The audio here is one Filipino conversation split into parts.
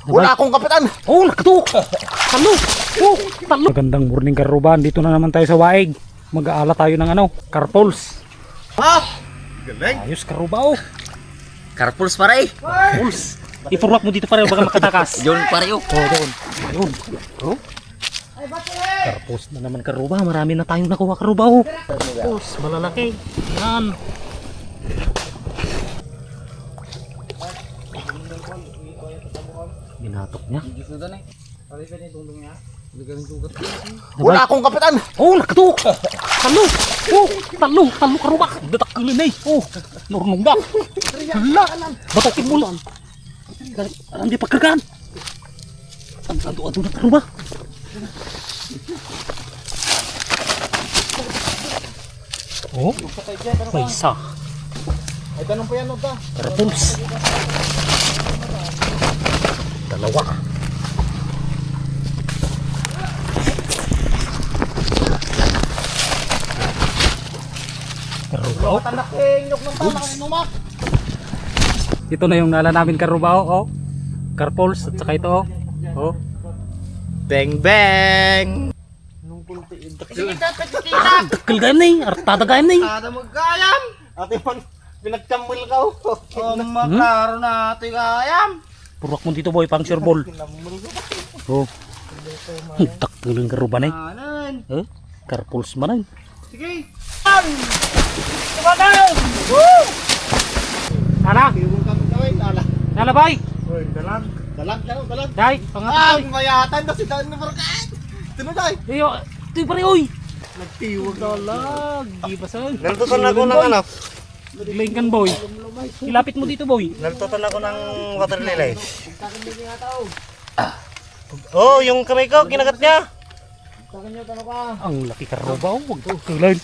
Wala akong kapitan. Oh, nakato. Talo. Oh, talo. Magandang morning karuban. Dito na naman tayo sa Waig. Mag-aala tayo ng carpols. Galing. Ayos karuba oh. Carpools pare. Carpols. Ipurwak mo dito pare baka makatakas. Yun pare oh. Oh, doon. Ayun. Oh. Carpols na naman karuba. Marami na tayong nakuha karuba oh. Carpols, malalaki. Yan. Ginatok niya. Wala akong kapitan. Oh, nakato. Talo. Oh, talo karuba. Datakilin eh. Oh, nurnong ba? Hala. Batakin mo lang. Hindi pagkagaan. Ado-ado na karuba. Oh, may isa. Ay, tanong pa yan, Nota. Carpols. Dalawa. Karubaw. Tanaking, nyok ng tanak, inumak. Ito na yung nala namin karubaw. Oh. Carpols at saka ito. Oh. Bang bang. Takil gayam na eh. Artada gayam na eh. Ada magkayam. Ate man, pinagkambal ka. Makaro na ate kayam. Purwak mo dito boy, pang sure ball. Oh. Takil yung karuban eh. Anan. Eh? Carpols man eh. Sige. Tumagaw! Woo! Ana? Iwong kami gawin, ala. Nalabay? Uy, dalag. Dalag ka, dalag. Day, pangatay. Mayatan na si Dan na barkat. Tino, Day. Iyo, ito pare oy. Nagtiwag na. Dalag, di ba saan? Naltutan ako ng ano. Lincoln boy. Ilapit mo dito boy. Naltutan ako ng water lily. Oh, yung kamay ko kinagat niya. Ang laki karubaw, wag kakilan.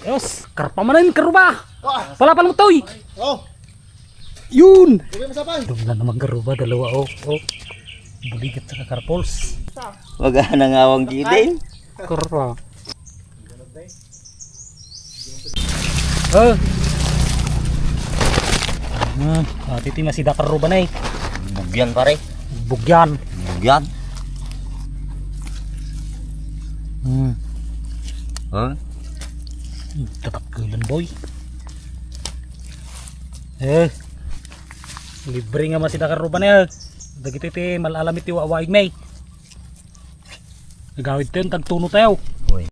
Yos, karpa man karuba. Palapal mo toy. Oh, Yun. sige masapay. Doon na naman karuba, dalawa oh. Oh. Buligat sa carpols. Wag na ngawang gidin. Karpa. Oh. Titi masih dakar karuba na eh. Bugyan pare. Bugyan. Bugyan. Huh? Tatakilan boy. Libre nga masih dakar karuba na eh. Dagiti ti malalamit ti wawaig may. Nagawid tayo, tagtuno tayo.